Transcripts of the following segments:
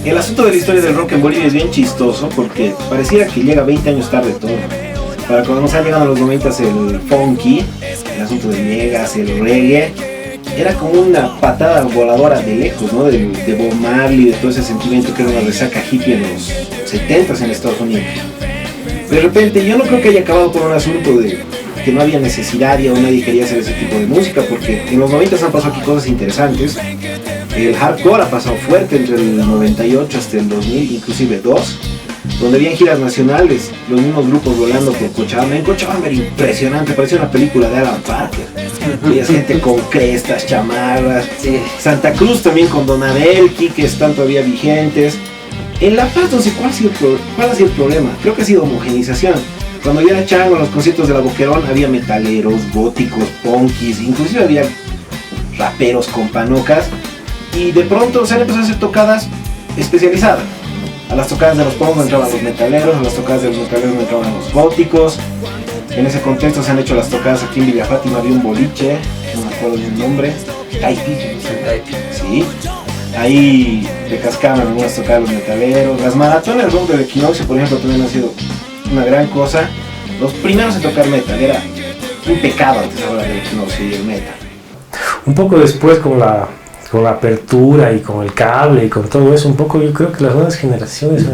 El asunto de la historia del rock en Bolivia es bien chistoso porque pareciera que llega 20 años tarde todo. Para cuando nos han llegado a los 90 el funky, el asunto de Megas, el reggae, era como una patada voladora de lejos, ¿no? De Bob Marley, de todo ese sentimiento que era una resaca hippie en los 70s en Estados Unidos. De repente, yo no creo que haya acabado por un asunto de que no había necesidad y aún nadie quería hacer ese tipo de música, porque en los 90s han pasado aquí cosas interesantes. El hardcore ha pasado fuerte entre el 98 hasta el 2000, inclusive 2, donde habían giras nacionales, los mismos grupos volando por Cochabamba. En Cochabamba era impresionante, parecía una película de Alan Parker. Había gente con crestas, chamarras. Sí. Santa Cruz también con Don Adelki, que están todavía vigentes. En La Paz no sé cuál ha sido el problema, creo que ha sido homogenización. Cuando yo era chango en los conciertos de la Boquerón había metaleros, góticos, punkis, inclusive había raperos con panocas, y de pronto se han empezado a hacer tocadas especializadas. A las tocadas de los punks entraban los metaleros, a las tocadas de los metaleros entraban los góticos. En ese contexto se han hecho las tocadas aquí en Villa Fátima, había un boliche, no me acuerdo el nombre, Taipi, sí. Ahí te cascaban algunas tocadas los metaleros. Las maratones rock del Equinoccio, por ejemplo, también han sido una gran cosa. Los primeros en tocar metal, era un pecado antes ahora del Equinoccio y el metal. Un poco después con la apertura y con el cable y con todo eso, un poco yo creo que las nuevas generaciones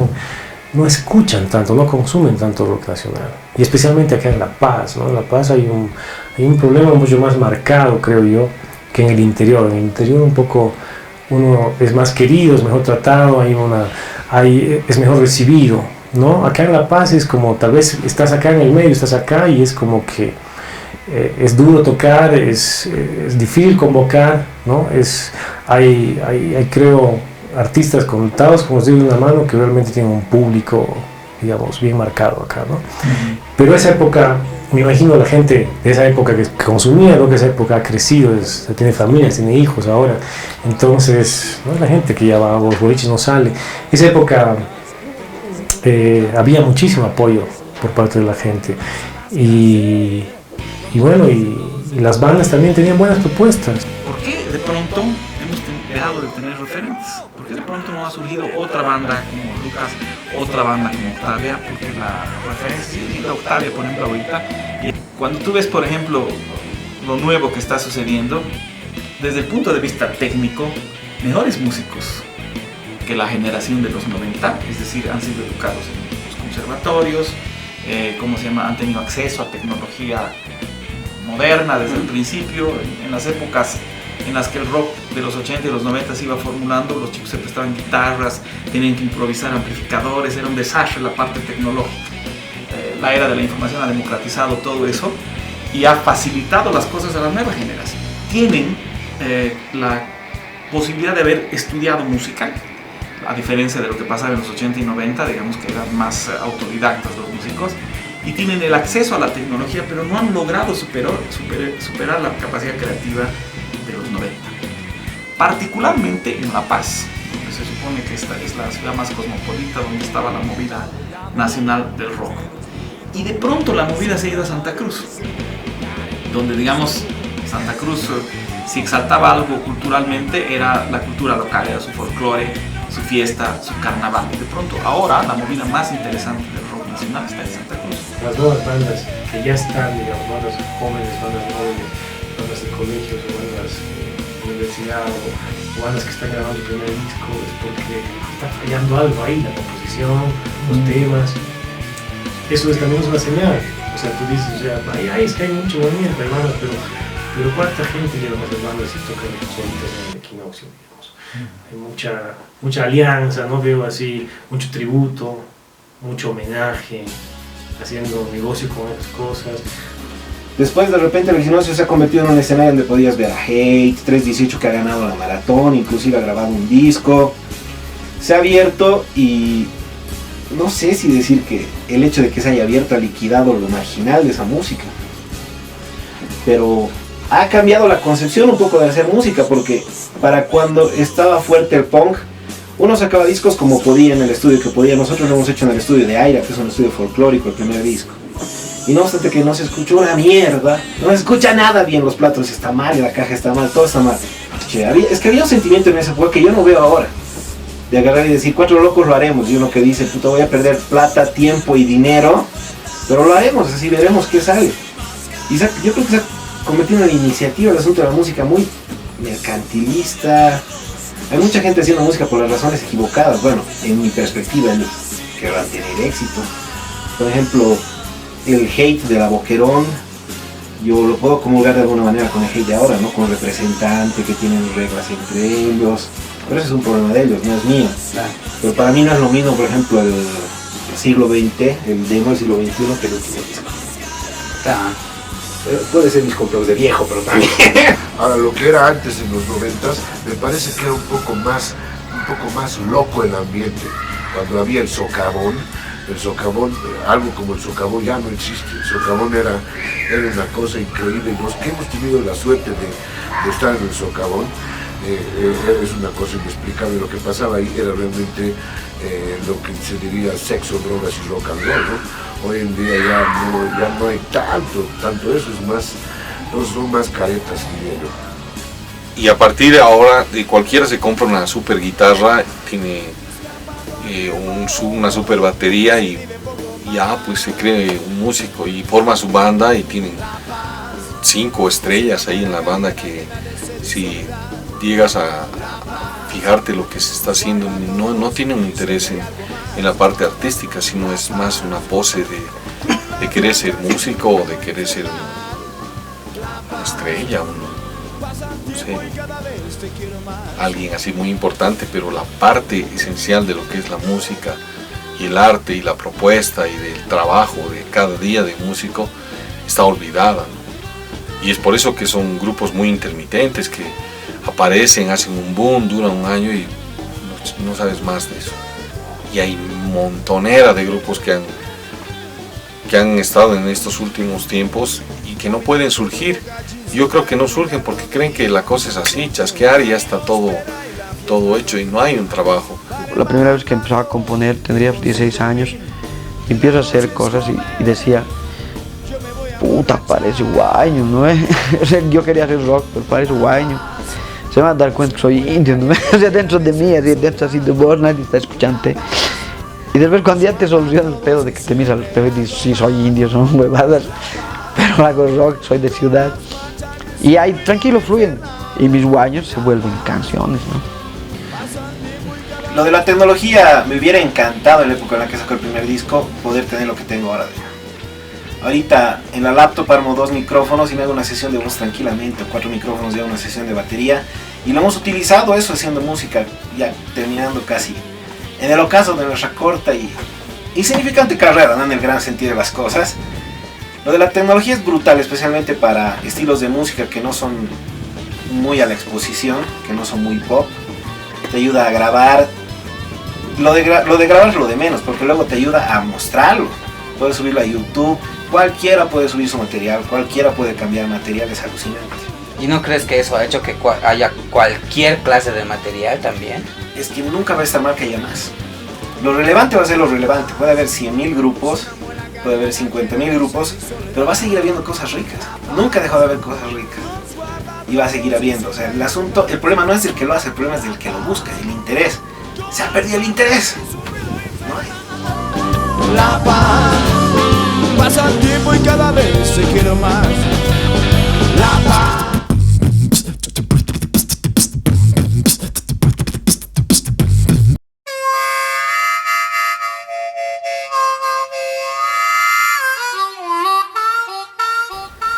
no escuchan tanto, no consumen tanto rock nacional. Y especialmente acá en La Paz, ¿no? En La Paz hay un problema mucho más marcado, creo yo, que en el interior. En el interior un poco uno es más querido, es mejor tratado, es mejor recibido, ¿no? Acá en La Paz es como, tal vez estás acá en el medio, estás acá y es como que es duro tocar, es difícil convocar, ¿no? Hay creo artistas contados con los dedos de una mano que realmente tienen un público, digamos, bien marcado acá, ¿no? Uh-huh. Pero esa época, me imagino la gente de esa época que consumía, ¿no? Que esa época ha crecido, tiene familias, tiene hijos ahora, entonces, ¿no? La gente que ya va a los boliches no sale. Esa época había muchísimo apoyo por parte de la gente y bueno, y las bandas también tenían buenas propuestas. ¿Por qué de pronto hemos dejado de tener referentes? ¿Por qué de pronto no ha surgido otra banda como Lucas, otra banda como Octavia? Porque la referencia de Octavia, por ejemplo, ahorita, y cuando tú ves, por ejemplo, lo nuevo que está sucediendo, desde el punto de vista técnico, mejores músicos que la generación de los 90, es decir, han sido educados en los conservatorios, han tenido acceso a tecnología moderna desde el principio. En las épocas en las que el rock de los 80 y los 90 se iba formulando, los chicos se prestaban guitarras, tenían que improvisar amplificadores, era un desastre la parte tecnológica. La era de la información ha democratizado todo eso y ha facilitado las cosas a la nueva generación. Tienen la posibilidad de haber estudiado música, a diferencia de lo que pasaba en los 80 y 90, digamos que eran más autodidactas los músicos, y tienen el acceso a la tecnología, pero no han logrado superar la capacidad creativa de los 90. Particularmente en La Paz, donde se supone que esta es la ciudad más cosmopolita, donde estaba la movida nacional del rock. Y de pronto la movida se ha ido a Santa Cruz, donde, digamos, Santa Cruz, si exaltaba algo culturalmente, era la cultura local, era su folclore, su fiesta, su carnaval. Y de pronto ahora la movida más interesante del rock nacional está en Santa Cruz. Las nuevas bandas que ya están, digamos, bandas jóvenes, bandas de colegios o bandas de universidad o bandas que están grabando el primer disco, es porque está fallando algo ahí, la composición, los temas. Eso también es una señal. O sea, tú dices, o sea, es que hay mucho movimiento, hermanos, pero ¿cuánta gente lleva a las bandas y tocan solitas en el Equinoccio, digamos? Hay mucha alianza, ¿no? Veo así, mucho tributo, mucho homenaje, haciendo negocio con esas cosas. Después de repente el Equinoccio se ha convertido en un escenario donde podías ver a Hate, 318 que ha ganado la maratón, inclusive ha grabado un disco. Se ha abierto y no sé si decir que el hecho de que se haya abierto ha liquidado lo marginal de esa música. Pero ha cambiado la concepción un poco de hacer música, porque para cuando estaba fuerte el punk, uno sacaba discos como podía en el estudio que podía. Nosotros lo hemos hecho en el estudio de Aira, que es un estudio folclórico, el primer disco. Y no obstante que no se escuchó una mierda, no se escucha nada bien, los platos está mal, la caja está mal, todo está mal. Es que había un sentimiento en esa época que yo no veo ahora. de agarrar y decir, 4 locos lo haremos, y uno que dice, puta, voy a perder plata, tiempo y dinero, pero lo haremos, así veremos qué sale. Y yo creo que se ha convertido en una iniciativa el asunto de la música muy mercantilista. Hay mucha gente haciendo música por las razones equivocadas. Bueno, en mi perspectiva, ellos querrán tener éxito. Por ejemplo, el hate de la Boquerón, yo lo puedo comulgar de alguna manera con el hate de ahora, ¿no? Con representante que tienen reglas entre ellos. Pero ese es un problema de ellos, no es mío. Pero para mí no es lo mismo, por ejemplo, el siglo XX, el demo del siglo XXI, que el último disco. Puede ser mis complejos de viejo, pero también. Ahora, lo que era antes en los 90s, me parece que era un poco más loco el ambiente. Cuando había el socavón, algo como el socavón ya no existe. El socavón era una cosa increíble. Los que hemos tenido la suerte de estar en el socavón, es una cosa inexplicable. Lo que pasaba ahí era realmente lo que se diría sexo, drogas y rock and roll, ¿no? Hoy en día ya no hay tanto eso, son más caretas, diría yo. Y a partir de ahora, cualquiera se compra una super guitarra, tiene una super batería y ya pues se cree un músico y forma su banda y tienen 5 estrellas ahí en la banda que si llegas a fijarte lo que se está haciendo, no tiene un interés en la parte artística, sino es más una pose de querer ser músico o de querer ser una estrella, no sé, alguien así muy importante, pero la parte esencial de lo que es la música y el arte y la propuesta y del trabajo de cada día de músico está olvidada, ¿no? Y es por eso que son grupos muy intermitentes que aparecen, hacen un boom, duran un año y no sabes más de eso. Y hay montonera de grupos que han estado en estos últimos tiempos y que no pueden surgir. Yo creo que no surgen porque creen que la cosa es así, chasquear y ya está todo hecho y no hay un trabajo. La primera vez que empezaba a componer tendría 16 años y empiezo a hacer cosas y decía, puta, parece guaño, ¿no? O sea, yo quería hacer rock, pero parece guaño. Se van a dar cuenta que soy indio, ¿no? O sea, dentro de mí, así, dentro así de vos, nadie está escuchando. Y después cuando ya te soluciona el pedo de que te miras al espejo y dices, sí, soy indio, son huevadas, pero hago rock, soy de ciudad. Y ahí tranquilo fluyen, y mis guaños se vuelven canciones, ¿no? Lo de la tecnología, me hubiera encantado en la época en la que sacó el primer disco, poder tener lo que tengo ahora. Ahorita en la laptop armo 2 micrófonos y me hago una sesión de voz tranquilamente, 4 micrófonos y hago una sesión de batería. Y lo hemos utilizado eso haciendo música, ya terminando casi en el ocaso de nuestra corta y insignificante carrera, ¿no? En el gran sentido de las cosas. Lo de la tecnología es brutal, especialmente para estilos de música que no son muy a la exposición, que no son muy pop. Te ayuda a grabar. Lo de grabar es lo de menos, porque luego te ayuda a mostrarlo. Puedes subirlo a YouTube, cualquiera puede subir su material, cualquiera puede cambiar material, es alucinante. ¿Y no crees que eso ha hecho que haya cualquier clase de material también? Es que nunca va a estar mal que haya más. Lo relevante va a ser lo relevante. Puede haber 100.000 grupos, puede haber 50.000 grupos, pero va a seguir habiendo cosas ricas. Nunca ha dejado de haber cosas ricas. Y va a seguir habiendo. O sea, el problema no es del que lo hace, el problema es del que lo busca, el interés. Se ha perdido el interés. No hay. La paz, pasa el tiempo y cada vez se quiere más. La paz.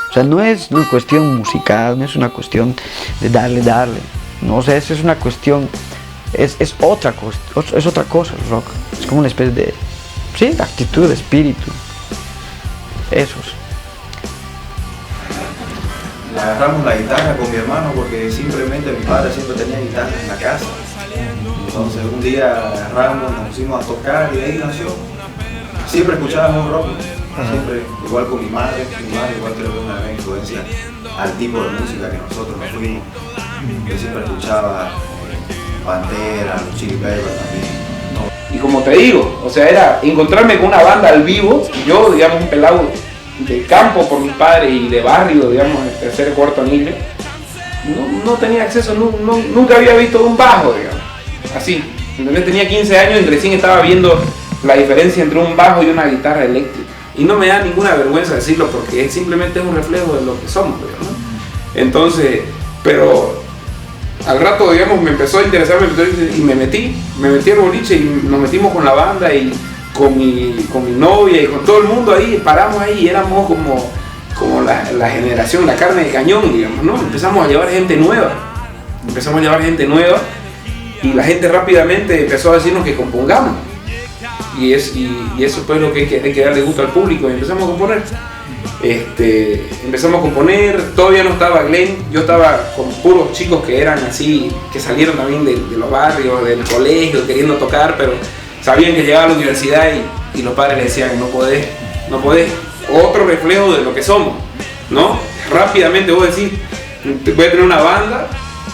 O sea, no es una cuestión musical, no es una cuestión de darle. No, o sea, es una cuestión, es otra cosa el rock. Es como una especie de, sí, de actitud, de espíritu. Esos. Agarramos la guitarra con mi hermano porque simplemente mi padre siempre tenía guitarra en la casa. Entonces un día agarramos, nos pusimos a tocar y de ahí nació. Siempre escuchábamos rock. Siempre, igual con mi madre igual creo que es una gran influencia al tipo de música que nosotros nos fuimos. Yo siempre escuchaba Pantera, los Chili Peppers también. Y como te digo, o sea, era encontrarme con una banda al vivo, y yo, digamos, un pelado de campo por mi padre y de barrio, digamos, en el tercer o cuarto anillo, no tenía acceso, nunca había visto un bajo, digamos, así. ¿Entendés? Tenía 15 años y recién estaba viendo la diferencia entre un bajo y una guitarra eléctrica. Y no me da ninguna vergüenza decirlo porque simplemente es un reflejo de lo que somos, ¿no? Entonces, pero al rato, digamos, me empezó a interesar y me metí al boliche y nos metimos con la banda y con mi novia y con todo el mundo ahí, paramos ahí y éramos como la generación, la carne de cañón, digamos, ¿no? Empezamos a llevar gente nueva y la gente rápidamente empezó a decirnos que compongamos. Y eso fue lo que hay que darle gusto al público y empezamos a componer. Empezamos a componer, todavía no estaba Glenn, yo estaba con puros chicos que eran así, que salieron también de los barrios, del colegio, queriendo tocar, pero sabían que llegaba a la universidad y los padres le decían, no podés. Otro reflejo de lo que somos, ¿no? Rápidamente vos decís, voy a tener una banda,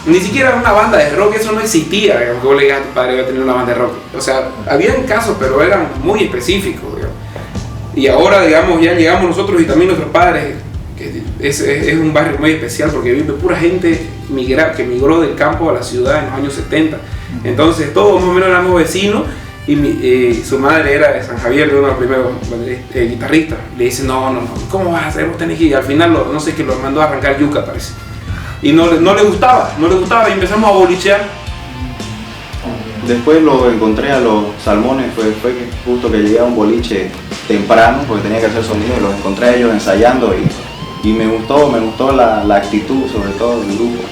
ni siquiera una banda de rock, eso no existía, digamos, que vos le digas a tu padre voy a tener una banda de rock. O sea, habían casos, pero eran muy específicos, digamos. Y ahora, digamos, ya llegamos nosotros y también nuestros padres, que es un barrio muy especial porque vive pura gente que migró del campo a la ciudad en los años 70. Entonces todos más o menos éramos vecinos y su madre era de San Javier, de uno de los primeros guitarristas. Le dice, no, ¿cómo vas a hacer? Vos tenés que ir. Y al final, no sé, que lo mandó a arrancar yuca, parece. Y no le gustaba y empezamos a bolichear. Después lo encontré a los Salmones, fue justo que llegué a un boliche temprano porque tenía que hacer sonido y los encontré a ellos ensayando y me gustó la actitud, sobre todo del grupo,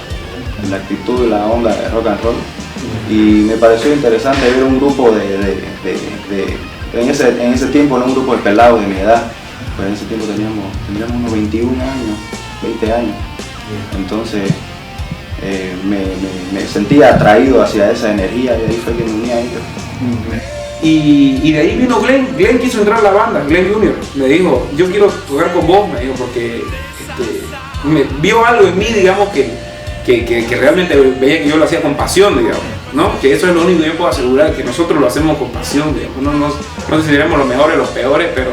la actitud y la onda de rock and roll, y me pareció interesante ver un grupo en ese tiempo, no un grupo de pelados de mi edad, pues en ese tiempo teníamos unos 21 años, 20 años, entonces me sentía atraído hacia esa energía y ahí fue que me uní a ellos. Y de ahí vino Glenn quiso entrar a la banda, Glenn Jr. Me dijo, yo quiero tocar con vos, me dijo, porque me vio algo en mí, digamos, que realmente veía que yo lo hacía con pasión, digamos, ¿no? Que eso es lo único que yo puedo asegurar, que nosotros lo hacemos con pasión, digamos. No sé si seremos los mejores o los peores, pero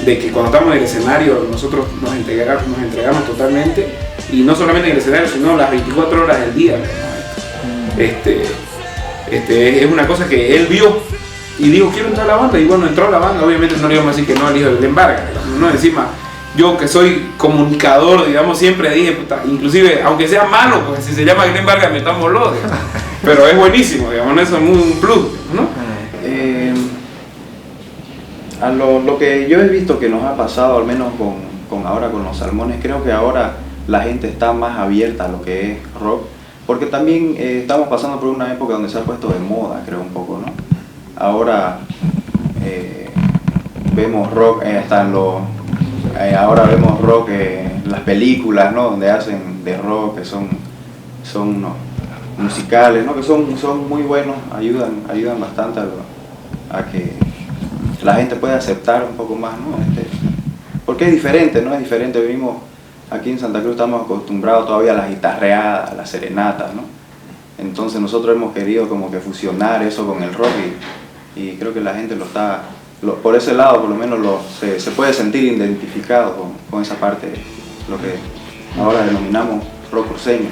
de que cuando estamos en el escenario nosotros nos entregamos totalmente, y no solamente en el escenario, sino las 24 horas del día, ¿no? Es una cosa que él vio y dijo, quiero entrar a la banda, y bueno, entró a la banda. Obviamente no le íbamos a decir que no al hijo de Glenn Vargas, ¿no? Encima, yo que soy comunicador, digamos, siempre dije, puta, inclusive, aunque sea malo, pues si se llama Glenn Vargas, metámoslo, digamos. Pero es buenísimo, digamos, eso es un plus, ¿no? Lo que yo he visto que nos ha pasado, al menos ahora con los Salmones, creo que ahora la gente está más abierta a lo que es rock, porque también estamos pasando por una época donde se ha puesto de moda, creo, un poco, ¿no? Ahora vemos rock, ahora vemos rock en las películas, ¿no? Donde hacen de rock, que son unos musicales, ¿no? Que son muy buenos, ayudan bastante a que la gente pueda aceptar un poco más, ¿no? Porque es diferente, ¿no? Es diferente, vivimos aquí en Santa Cruz, estamos acostumbrados todavía a las guitarreadas, a las serenatas, ¿no? Entonces nosotros hemos querido como que fusionar eso con el rock y creo que la gente por ese lado por lo menos se puede sentir identificado con esa parte, lo que ahora denominamos rock cruceño.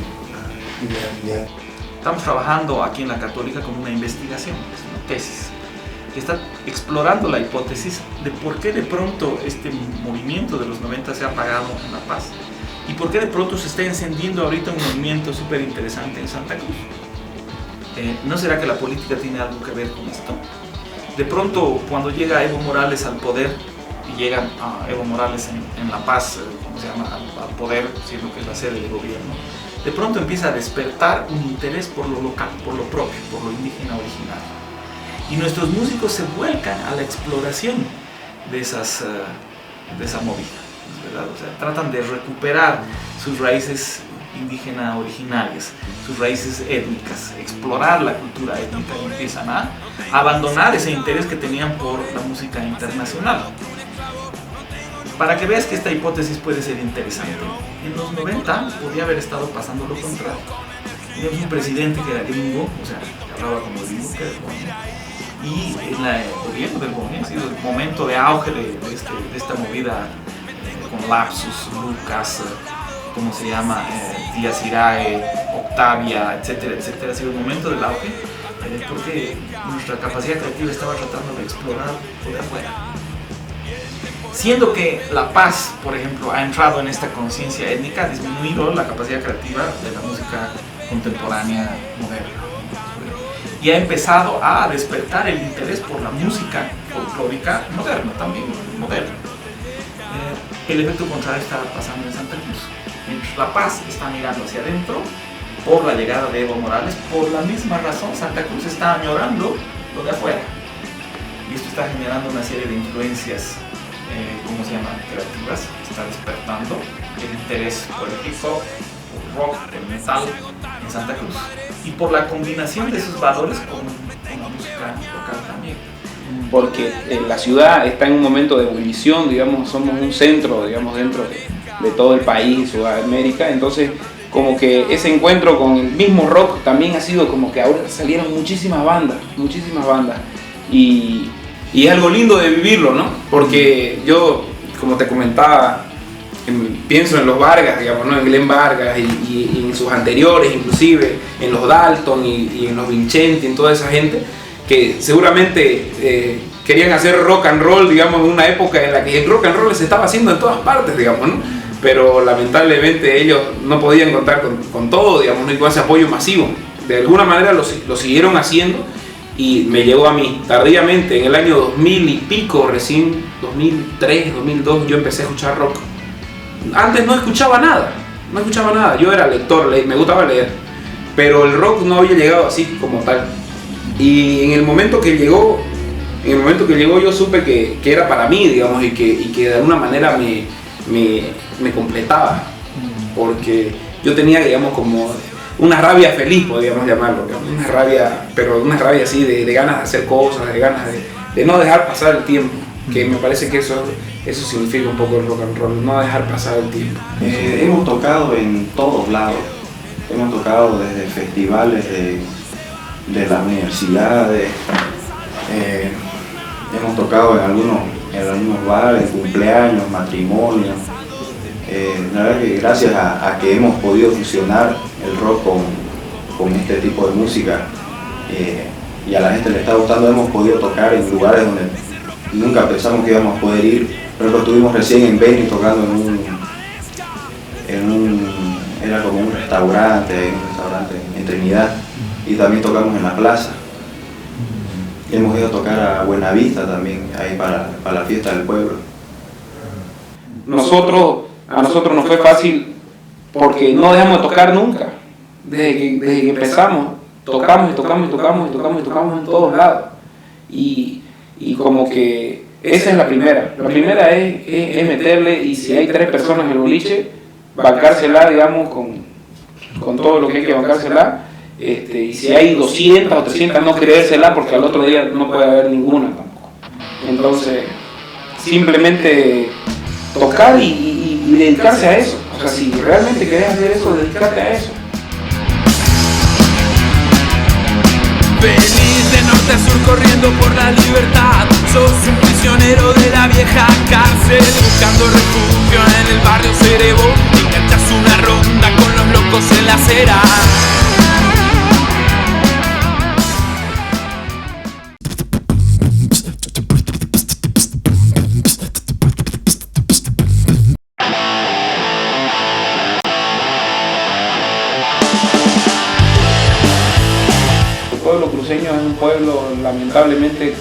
Estamos trabajando aquí en la Católica con una investigación, es una tesis, que está explorando la hipótesis de por qué de pronto este movimiento de los 90 se ha apagado en La Paz y por qué de pronto se está encendiendo ahorita un movimiento súper interesante en Santa Cruz. ¿No será que la política tiene algo que ver con esto? De pronto, cuando llega Evo Morales al poder, y llega Evo Morales en La Paz, ¿cómo se llama?, al poder, siendo que es la sede del gobierno, de pronto empieza a despertar un interés por lo local, por lo propio, por lo indígena original. Y nuestros músicos se vuelcan a la exploración de esa movida, ¿verdad? O sea, tratan de recuperar sus raíces indígenas originarias, sus raíces étnicas, explorar la cultura étnica y empiezan a abandonar ese interés que tenían por la música internacional. Para que veas que esta hipótesis puede ser interesante, en los 90 podía haber estado pasando lo contrario. Teníamos un presidente que era gringo, o sea, que hablaba como gringo, que era gringo, y en el gobierno del gobierno ha sido el momento de auge de esta movida con Lapsus, Lucas, ¿cómo se llama? Díaz Irae, Octavia, etcétera, etcétera. Ha sido el momento del auge. porque nuestra capacidad creativa estaba tratando de explorar por afuera. Siendo que La Paz, por ejemplo, ha entrado en esta conciencia étnica, ha disminuido la capacidad creativa de la música contemporánea moderna. Y ha empezado a despertar el interés por la música folclórica moderna, también moderna. El efecto contrario está pasando en Santa Cruz. Mientras La Paz está mirando hacia adentro por la llegada de Evo Morales, por la misma razón Santa Cruz está añorando lo de afuera. Y esto está generando una serie de influencias, ¿cómo se llaman? Creativas, está despertando el interés por el hip hop, por el rock, por el metal en Santa Cruz. Y por la combinación de esos valores con la música local también. Porque la ciudad está en un momento de ebullición, digamos, somos un centro, digamos, dentro de todo el país, Sudamérica, entonces como que ese encuentro con el mismo rock también ha sido como que ahora salieron muchísimas bandas, y es algo lindo de vivirlo, ¿no? Porque yo, como te comentaba, pienso en los Vargas, digamos, ¿no? En Glenn Vargas y en sus anteriores, inclusive en los Dalton y en los Vincenti, en toda esa gente que seguramente querían hacer rock and roll, digamos, en una época en la que el rock and roll se estaba haciendo en todas partes, digamos, ¿no? Pero lamentablemente ellos no podían contar con todo, digamos, ¿no? Y con ese apoyo masivo. De alguna manera lo siguieron haciendo y me llegó a mí tardíamente, en el año 2000 y pico, recién 2003, 2002, yo empecé a escuchar rock. Antes no escuchaba nada, yo era lector, me gustaba leer, pero el rock no había llegado así como tal. Y en el momento que llegó yo supe que era para mí, digamos, y que de alguna manera me completaba, porque yo tenía, digamos, como una rabia feliz, podríamos llamarlo, digamos, una rabia así de ganas de hacer cosas, de ganas de no dejar pasar el tiempo, que me parece que eso significa un poco el rock and roll, no dejar pasar el tiempo. Hemos tocado en todos lados, hemos tocado desde festivales de las universidades, hemos tocado en algunos bares, cumpleaños, matrimonios. La verdad que gracias a que hemos podido fusionar el rock con este tipo de música y a la gente le está gustando, hemos podido tocar en lugares donde nunca pensamos que íbamos a poder ir. Por ejemplo, estuvimos recién en Beni tocando era como un restaurante en Trinidad, y también tocamos en la plaza. Y hemos ido a tocar a Buenavista también, ahí para la fiesta del pueblo. A nosotros nos fue fácil porque no dejamos de tocar nunca. Desde que empezamos, tocamos en todos lados. Y como que esa es la primera. La primera es meterle, y si hay 3 personas en el boliche, bancársela, digamos, con todo lo que hay que bancársela. Y si hay 200 o 300, no creérsela, porque al otro día no puede haber ninguna tampoco. Entonces, simplemente tocar y dedicarse a eso. O sea, si realmente querés hacer eso, dedicarte a eso. Venís de norte a sur corriendo por la libertad. Sos un prisionero de la vieja cárcel, buscando refugio en el barrio Cerebro. Enganchas una ronda con los locos en la acera. Es un pueblo lamentablemente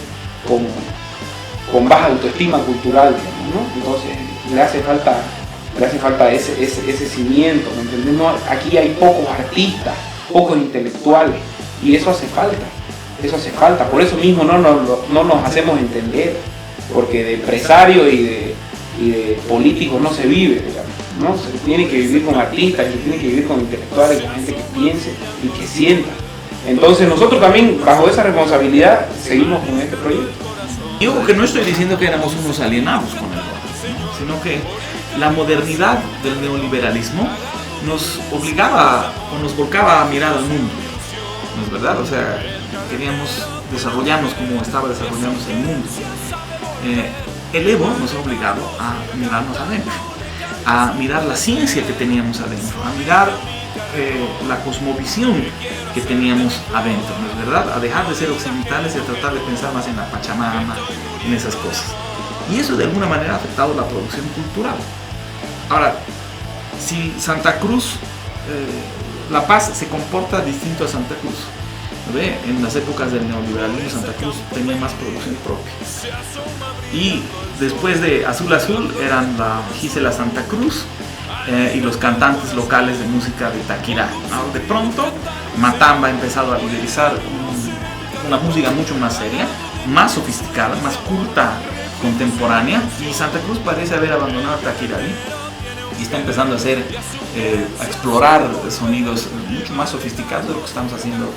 con baja autoestima cultural, ¿no? Entonces le hace falta ese cimiento, ¿me entendés? No, aquí hay pocos artistas, pocos intelectuales, y eso hace falta, por eso mismo no nos hacemos entender, porque de empresarios y de políticos no se vive, digamos, ¿no? Se tiene que vivir con artistas, se tiene que vivir con intelectuales, con gente que piense y que sienta. Entonces nosotros también, bajo esa responsabilidad, seguimos con este proyecto. Yo que no estoy diciendo que éramos unos alienados con el rock, sino que la modernidad del neoliberalismo nos obligaba o nos volcaba a mirar al mundo, ¿no es verdad? O sea, queríamos desarrollarnos como estaba desarrollándose el mundo. El Evo nos ha obligado a mirarnos adentro, a mirar la ciencia que teníamos adentro, a mirar la cosmovisión que teníamos adentro, ¿no es verdad? A dejar de ser occidentales y a tratar de pensar más en la Pachamama, en esas cosas. Y eso de alguna manera ha afectado la producción cultural. Ahora, si Santa Cruz, La Paz se comporta distinto a Santa Cruz. ¿Ve? En las épocas del neoliberalismo Santa Cruz tenía más producción propia. Y después de Azul Azul eran la Gisela Santa Cruz y los cantantes locales de música de Taquirá. Ahora, de pronto, Matamba ha empezado a liderizar una música mucho más seria, más sofisticada, más culta, contemporánea, y Santa Cruz parece haber abandonado Taquirá y está empezando a explorar sonidos mucho más sofisticados de lo que estamos haciendo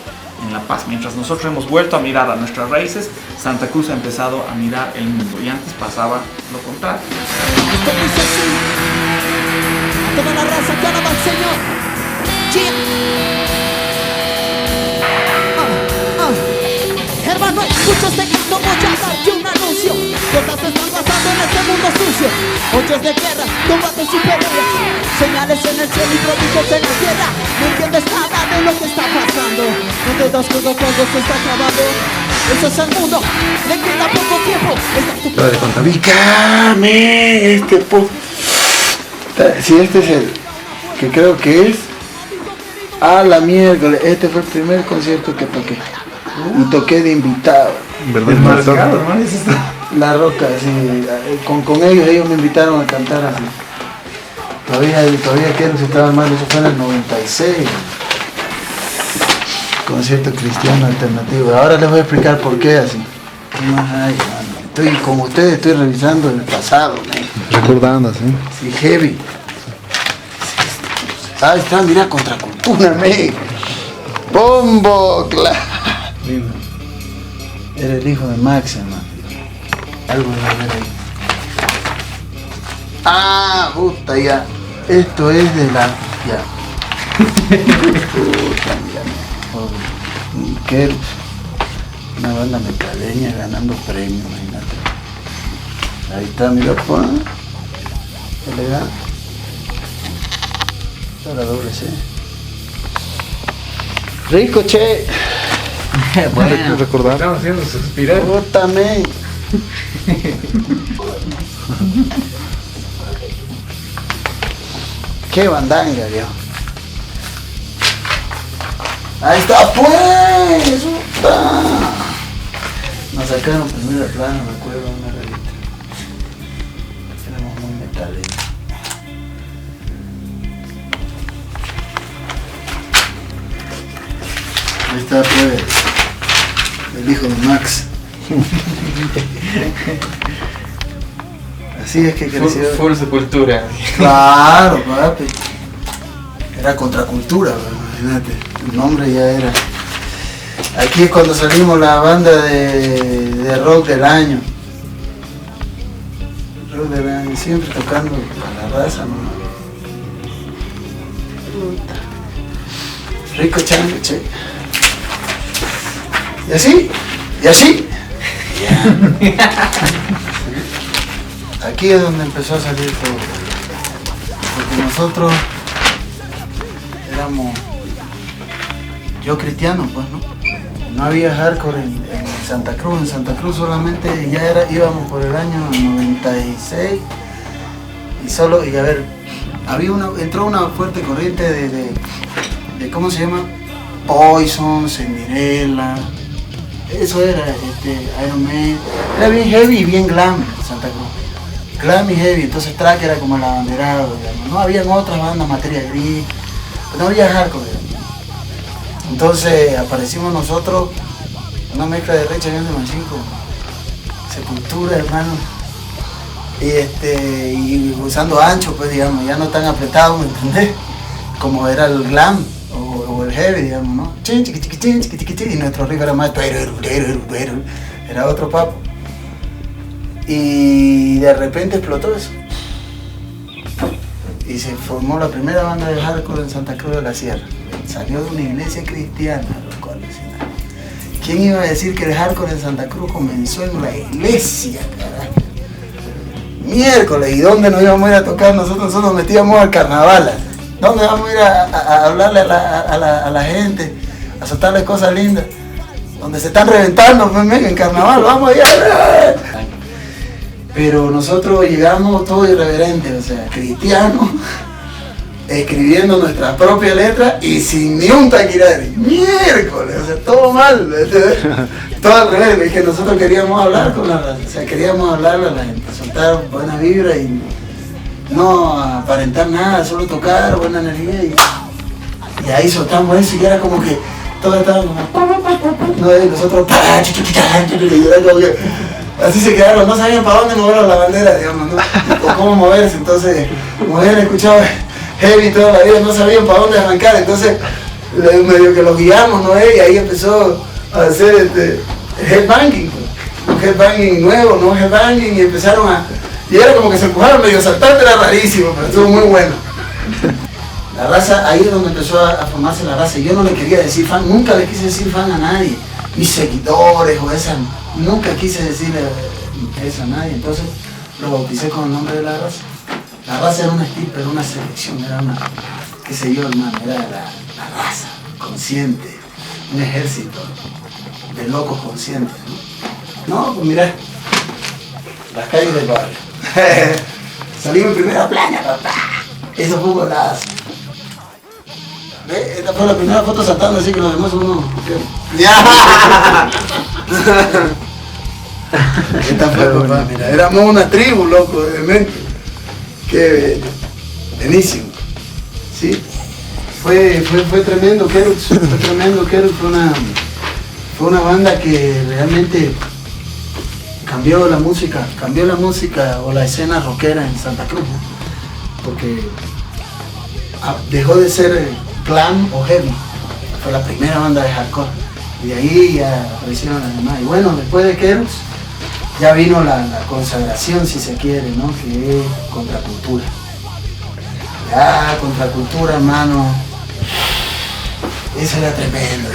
en La Paz. Mientras nosotros hemos vuelto a mirar a nuestras raíces, Santa Cruz ha empezado a mirar el mundo, y antes pasaba lo contrario. Esto dice así, a toda la raza que alaba al Señor. Hermano, escucha este canto, voy a darte un anuncio. Cosas están pasando en este mundo sucio. Hoyos de guerra, combates y peleas, señales en el cielo y prodigios en la tierra. No entiendes nada de lo que está pasando. No te das cuenta cuando se está acabando. Eso es el mundo, le queda poco tiempo. Lo de contabícame si este es el que creo que es a la miércoles. Este fue el primer concierto que toqué. Y toqué de invitado. ¿Verdad? La Roca, sí, con ellos me invitaron a cantar así. Todavía quiero si estaba mal, eso fue en el 96. Concierto cristiano alternativo. Ahora les voy a explicar por qué así. Estoy como ustedes, estoy revisando el pasado, recordando, sí. Sí, heavy. Ah, está, mira, Contracultura, Bombo, claro. Era el hijo de Max, hermano. Algo de ver ahí. Ah, puta, ya. Esto es de la... Ya. Puta, ya. Que una banda metaleña ganando premios, imagínate. Ahí está, mira, pues. Elegante. Esta la doble C. Rico, che. Bueno, recordar. Estamos haciendo suspirar. Puta, men. Qué bandanga, viejo. Ahí está, pues. Puta. Nos sacaron primero plano, me acuerdo, una revista. Éramos muy metaleros. Ahí está, pues. El hijo de Max. Así es que creció. Full Sepultura. Claro, papi. Era Contracultura, imagínate. El nombre ya era. Aquí es cuando salimos la banda de rock del año. Rock del año, siempre tocando a la raza, ¿no? Rico chango, che. Y así, y así. Aquí es donde empezó a salir todo. Porque nosotros éramos, yo cristiano, pues, ¿no? No había hardcore en Santa Cruz. En Santa Cruz solamente íbamos por el año 96 y a ver, entró una fuerte corriente de ¿cómo se llama? Poison, Cinderella. Eso era Iron Man. Era bien heavy y bien glam Santa Cruz. Glam y heavy, entonces Track era como el abanderado, digamos. No habían otras bandas, Materia Gris, no había hardcore, digamos. Entonces aparecimos nosotros, una mezcla de Rage Against the Machine con Sepultura, hermano. Y usando ancho, pues, digamos, ya no tan apretado, ¿me entendés? Como era el glam o el heavy, digamos, ¿no? Y nuestro riff era más... Era otro papo. Y de repente explotó eso. Y se formó la primera banda de hardcore en Santa Cruz de la Sierra. Salió de una iglesia cristiana, lo cual alucinante. ¿Quién iba a decir que el hardcore en Santa Cruz comenzó en la iglesia, carajo? Miércoles, ¿y dónde nos íbamos a ir a tocar? Nosotros nos metíamos al carnaval. ¿Dónde vamos a ir a hablarle a la gente, a soltarle cosas lindas? Donde se están reventando, pues, en carnaval, vamos allá. Pero nosotros llegamos todos irreverentes, o sea, cristianos, escribiendo nuestra propia letra y sin ni un taquirari. Miércoles, o sea, todo mal, todo al revés, es que nosotros queríamos hablar con la raza, o sea, queríamos hablarle a la gente, soltar buena vibra y no aparentar nada, solo tocar buena energía y ahí soltamos eso y era como que todos estaban como no, y nosotros así se quedaron, no sabían para dónde mover la bandera, digamos, ¿no? O cómo moverse, entonces como habían escuchado heavy toda la vida, no sabían para dónde arrancar, entonces medio que los guiamos, ¿no? Y ahí empezó a hacer headbanging, un headbanging nuevo, ¿no? Headbanging y empezaron y era como que se empujaron medio saltante, era rarísimo, pero estuvo muy bueno. La raza, ahí es donde empezó a formarse la raza. Yo no le quería decir fan, nunca le quise decir fan a nadie, mis seguidores o esa, nunca quise decirle eso a nadie. Entonces lo bauticé con el nombre de la raza. La raza era una estirpe, era una selección, era una, qué sé yo, hermano, era la raza consciente, un ejército de locos conscientes. No, pues mirá, las calles del barrio. Salimos en primera plana, papá. Eso fue un golazo. Esta fue la primera foto saltando, así que los demás son unos... Esta fue, papá, mira, éramos una tribu, loco, de mente. Qué buenísimo. Sí, fue tremendo, Kerox, fue tremendo, Kerox, fue una banda que realmente cambió la música o la escena rockera en Santa Cruz, ¿no? Porque dejó de ser glam o heavy, fue la primera banda de hardcore y de ahí ya aparecieron las demás. Y bueno, después de Kerox ya vino la consagración, si se quiere, ¿no? Que es Contracultura. Ya, Contracultura, hermano, eso era tremendo.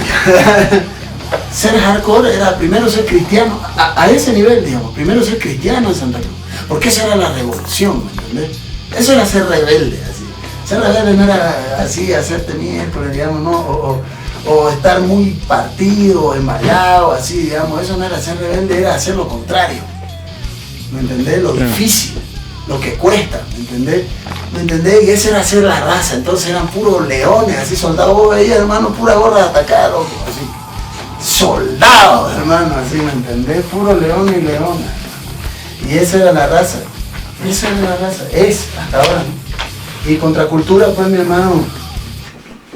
Ser hardcore era primero ser cristiano, a ese nivel, digamos, primero ser cristiano en Santa Cruz, porque esa era la revolución, ¿me entendés? Eso era ser rebelde, así. Ser rebelde no era así, hacerte miércoles, digamos, ¿no? O estar muy partido, emballado, así, digamos, eso no era ser rebelde, era hacer lo contrario, ¿me entendés? Lo difícil, lo que cuesta, ¿me entendés? ¿Me entendés? Y ese era ser la raza, entonces eran puros leones, así, soldados, vos veías, hermano, pura gorra de atacar, loco, así. Soldados, hermano, así, ¿me entendés? Puro león y leona. Y esa era la raza. Esa era la raza. Es, hasta ahora, ¿no? Y Contracultura, pues, mi hermano,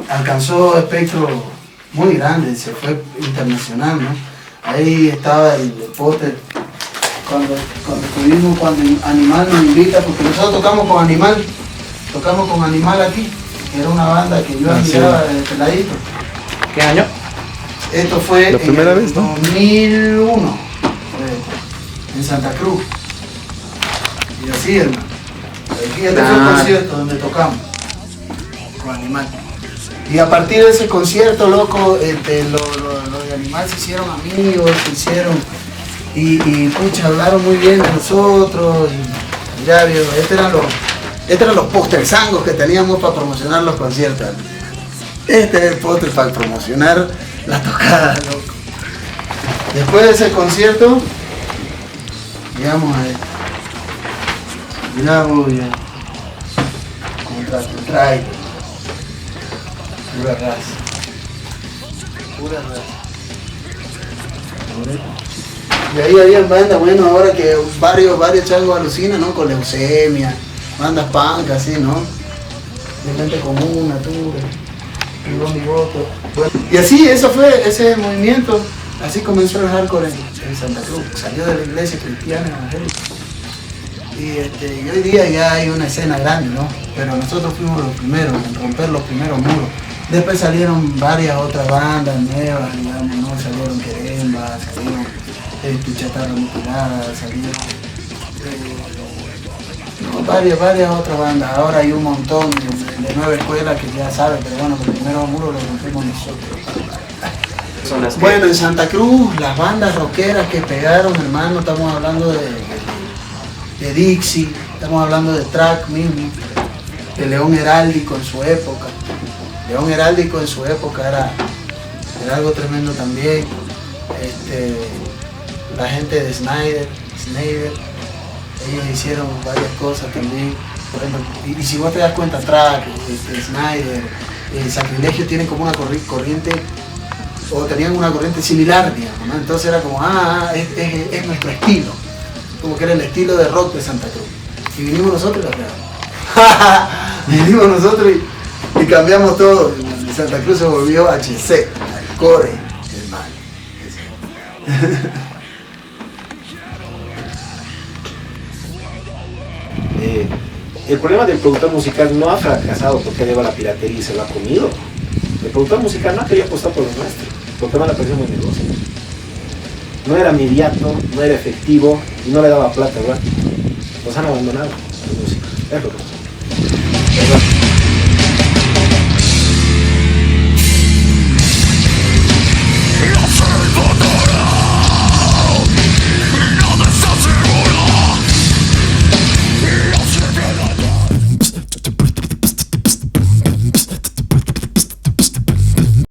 alcanzó espectro muy grande, se fue internacional, ¿no? Ahí estaba el Potter, cuando Animal nos invita, porque nosotros tocamos con Animal aquí, que era una banda que yo admiraba de peladito. ¿Qué año? Esto fue la primera vez, ¿no? 2001, en Santa Cruz. Y así, hermano. Aquí este fue el concierto donde tocamos con Animal. Y a partir de ese concierto, loco, los de Animal se hicieron amigos, y pucha, hablaron muy bien de nosotros. Y ya, viejo, estos eran los posterzangos que teníamos para promocionar los conciertos. Este es el póster para promocionar la tocada, loco. Después de ese concierto, llegamos a esto. Mirá, ya. Contra pura raza. Pura raza. Y ahí había bandas, bueno, ahora que varios changos alucinan, ¿no? Con leucemia, bandas punk, así, ¿no? De mente común, natura. Mi voto. Bueno, y así, eso fue ese movimiento, así comenzó el hardcore en Santa Cruz, salió de la iglesia cristiana evangélica. Y hoy día ya hay una escena grande, ¿no? Pero nosotros fuimos los primeros en romper los primeros muros. Después salieron varias otras bandas nuevas, digamos, ¿no? Salieron Queremba, salieron Chatarra Mutilada, salieron varias otras bandas. Ahora hay un montón de nueva escuela que ya saben, pero bueno, los primeros muros los rompimos nosotros. Bueno, en Santa Cruz, las bandas rockeras que pegaron, hermano, estamos hablando de Dixie, estamos hablando de Track mismo, León Heráldico en su época. León Heráldico en su época era algo tremendo también. La gente de Snyder, ellos hicieron varias cosas también. Por ejemplo, y si vos te das cuenta atrás, Snyder, Sacrilegio tienen como una corriente, o tenían una corriente similar, digamos, ¿no? Entonces era como, es nuestro estilo, como que era el estilo de rock de Santa Cruz. Y vinimos nosotros y lo creamos. Vinimos nosotros y cambiamos todo. Y Santa Cruz se volvió HC, al core del mal. El problema del productor musical no ha fracasado porque lleva la piratería y se lo ha comido. El productor musical no quería apostar por lo nuestro, porque no le pareció muy negocio. No era inmediato, no era efectivo y no le daba plata, ¿verdad? Nos han abandonado los músicos. Es lo que pasa.